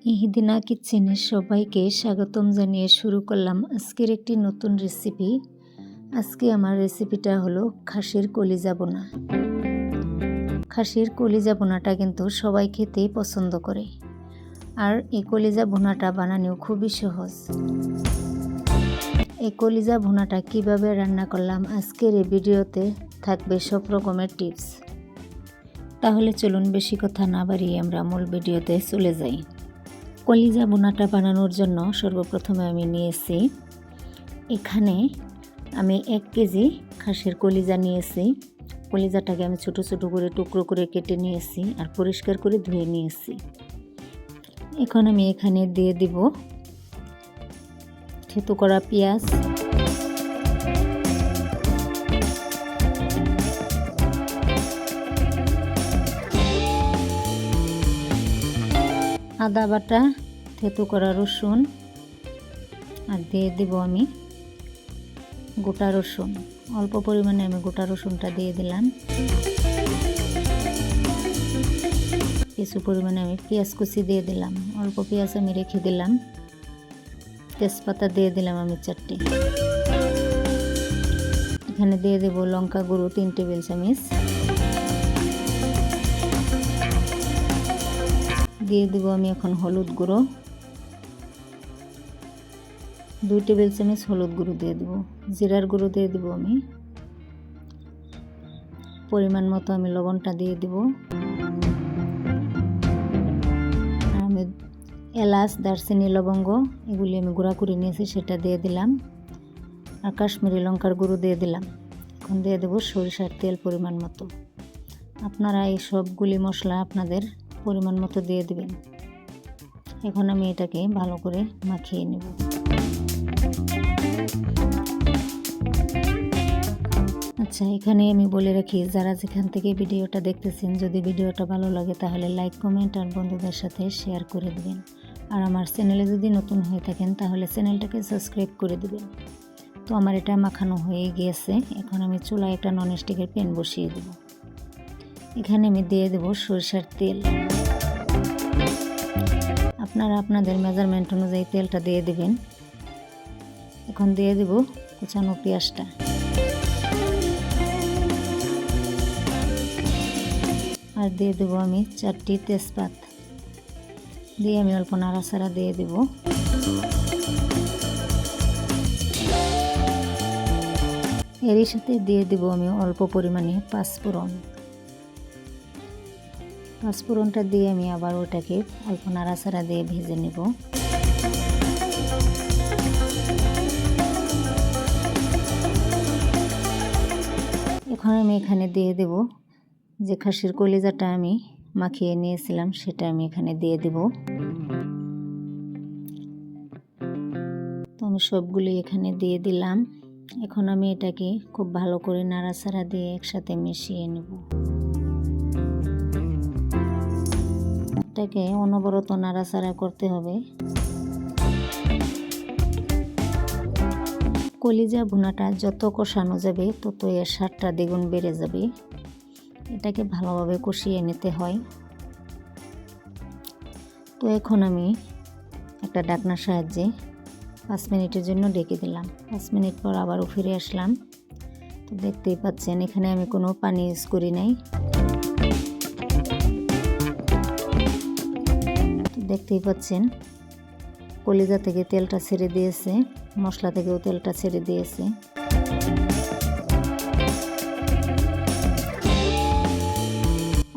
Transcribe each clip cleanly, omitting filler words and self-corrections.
ইহিদিনা কিচেনে সবাইকে স্বাগতম জানিয়ে শুরু করলাম আজকের একটি নতুন রেসিপি। আজকে আমার রেসিপিটা হলো খাসির কলিজা বোনা। খাসির কলিজা বোনাটা কিন্তু সবাই খেতেই পছন্দ করে, আর এই কলিজা বোনাটা বানানোও খুবই সহজ। এই কলিজা বোনাটা কিভাবে রান্না করলাম আজকের এই ভিডিওতে থাকবে সব রকমের টিপস। তাহলে চলুন বেশি কথা না বাড়িয়ে আমরা মূল ভিডিওতে চলে যাই। কলিজা বোনাটা বানানোর জন্য সর্বপ্রথমে আমি নিয়েছি, এখানে আমি 1 কেজি খাসির কলিজা নিয়েছি। কলিজাটাকে আমি ছোট ছোট করে টুকরো করে কেটে নিয়েছি আর পরিষ্কার করে ধুয়ে নিয়েছি। এখন আমি এখানে দিয়ে দিব থেতো করা পেঁয়াজ, আদা বাটা, থেতো করা রসুন, আর দিয়ে দিব আমি গোটা রসুন। অল্প পরিমাণে আমি গোটা রসুনটা দিয়ে দিলাম। কিছু পরিমাণে আমি পেঁয়াজ কুচি দিয়ে দিলাম, অল্প পেঁয়াজ আমি রেখে দিলাম। তেজপাতা দিয়ে দিলাম আমি 4টি। এখানে দিয়ে দেব লঙ্কা গুঁড়ো 3 টেবিল চামচ, দিয়ে দেব আমি এখন হলুদ গুঁড়ো 2 টেবিল চামচ হলুদ গুঁড়ো দিয়ে দেব। জিরার গুঁড়ো দিয়ে দেব আমি পরিমাণ মতো, আমি লবণটা দিয়ে দেব। আমি এলাচ, দারচিনি, লবঙ্গ এগুলি আমি গুঁড়া করে নিয়েছি, সেটা দিয়ে দিলাম। আর কাশ্মীরি লঙ্কার গুঁড়ো দিয়ে দিলাম। এখন দিয়ে দেব সরিষার তেল পরিমাণ মতো। আপনারা এই সবগুলি মশলা আপনাদের পরিমাণ মতো দিয়ে দিবেন। এখন আমি এটাকে ভালো করে মাখিয়ে নেব। আচ্ছা, এখানে আমি বলে রাখি, যারা যেখান থেকে ভিডিওটা দেখতেছেন, যদি ভিডিওটা ভালো লাগে তাহলে লাইক, কমেন্ট আর বন্ধুদের সাথে শেয়ার করে দিবেন। আর আমার চ্যানেলে যদি নতুন হয়ে থাকেন তাহলে চ্যানেলটাকে সাবস্ক্রাইব করে দিবেন। তো আমার এটা মাখানো হয়ে গিয়েছে। এখন আমি চুলায় একটা ননস্টিকের প্যান বসিয়ে দেব। এখানে আমি দিয়ে দেব সরিষার তেল। আপনারা আপনাদের মেজারমেন্ট অনুযায়ী তেলটা দিয়ে দিবেন। এখন দিয়ে দেব কুচানো পেঁয়াজটা, আর দিয়ে দেব আমি 4টি তেজপাত, দিয়ে আমি অল্প নাড়াচাড়া দিয়ে দেব। এরই সাথে দিয়ে দেব আমি অল্প পরিমাণে পাঁচফোড়নটা দিয়ে আমি আবার ওটাকে অল্প নাড়াচাড়া দিয়ে ভেজে নেব। এখন আমি এখানে দিয়ে দেব যে খাসির কলিজাটা আমি মাখিয়ে নিয়েছিলাম, সেটা আমি এখানে দিয়ে দেব। তো আমি সবগুলি এখানে দিয়ে দিলাম। এখন আমি এটাকে খুব ভালো করে নাড়াচাড়া দিয়ে একসাথে মিশিয়ে নেব। এটাকে অনবরত নাড়াচাড়া করতে হবে। কলিজা ভুনাটা যত কষানো যাবে তত এর স্বাদটা দ্বিগুণ বেড়ে যাবে। এটাকে ভালোভাবে কষিয়ে নিতে হয়। তো এখন আমি একটা ঢাকনার সাহায্যে 5 মিনিটের জন্য ঢেকে দিলাম। 5 মিনিট পর আবারও ফিরে আসলাম। তো দেখতেই পাচ্ছেন এখানে আমি কোনো পানি ইউজ করি নাই। দেখতেই পাচ্ছেন কলিজা থেকে তেলটা ছেড়ে দিয়েছে, মশলা থেকেও তেলটা ছেড়ে দিয়েছে।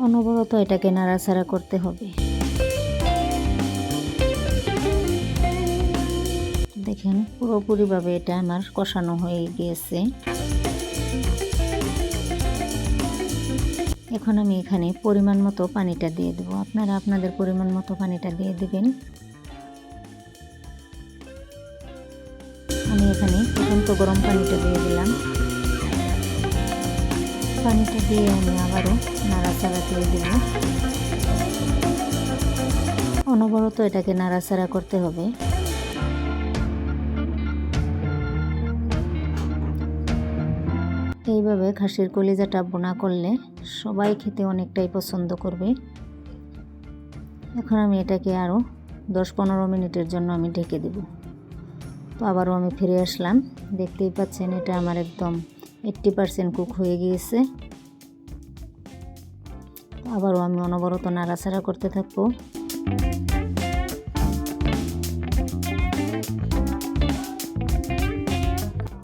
অনবরত এটাকে নাড়াচাড়া করতে হবে। দেখেন পুরোপুরিভাবে এটা আমার কষানো হয়ে গিয়েছে। এখন আমি এখানে পরিমাণ মতো পানিটা দিয়ে দেব। আপনারা আপনাদের পরিমাণ মতো পানিটা দিয়ে দিবেন। আমি এখানে ফুটন্ত গরম পানিটা দিয়ে দিলাম। পানিটা দিয়ে আমি আবারও নাড়াচাড়া দিয়ে দেব। অনবরত এটাকে নাড়াচাড়া করতে হবে। এইভাবে খাসির কলিজাটা বোনা করলে সবাই খেতে অনেকটাই পছন্দ করবে। এখন আমি এটাকে আরও 10-15 মিনিটের জন্য আমি ঢেকে দেব। তো আবারও আমি ফিরে আসলাম। দেখতেই পাচ্ছেন এটা আমার একদম 80% কুক হয়ে গিয়েছে। আবারও আমি অনবরত নাড়াচাড়া করতে থাকবো।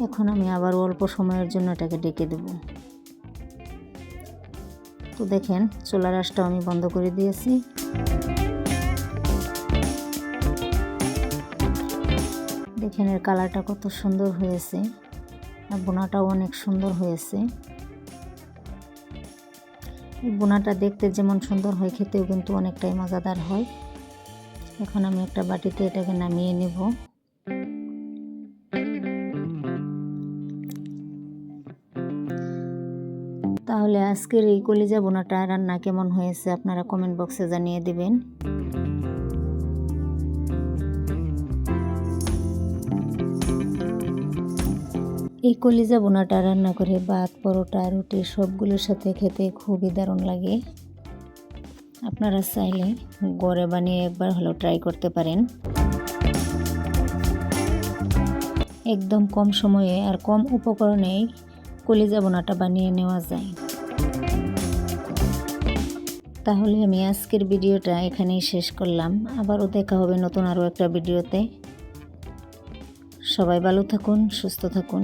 এখন আমি আবার অল্প সময়ের জন্য এটাকে ঢেকে দেব। তো দেখেন চুলার আঁচটাও আমি বন্ধ করে দিয়েছি। দেখেন এর কালারটা কত সুন্দর হয়েছে আর বোনাটাও অনেক সুন্দর হয়েছে। এই বোনাটা দেখতে যেমন সুন্দর হয় খেতেও কিন্তু অনেকটাই মজাদার হয়। এখন আমি একটা বাটিতে এটাকে নামিয়ে নেব। তাহলে আজকের এই কলিজা বোনাটা রান্না কেমন হয়েছে আপনারা কমেন্ট বক্সে জানিয়ে দিবেন। এই কলিজা বোনাটা রান্না করে ভাত, পরোটা, রুটি সবগুলোর সাথে খেতে খুবই দারুণ লাগে। আপনারা চাইলে ঘরে বানিয়ে একবার হলেও ট্রাই করতে পারেন। একদম কম সময়ে আর কম উপকরণেই কলিজা বোনাটা বানিয়ে নেওয়া যায়। তাহলে আমি আজকের ভিডিওটা এখানেই শেষ করলাম। আবারও দেখা হবে নতুন আরও একটা ভিডিওতে। সবাই ভালো থাকুন, সুস্থ থাকুন।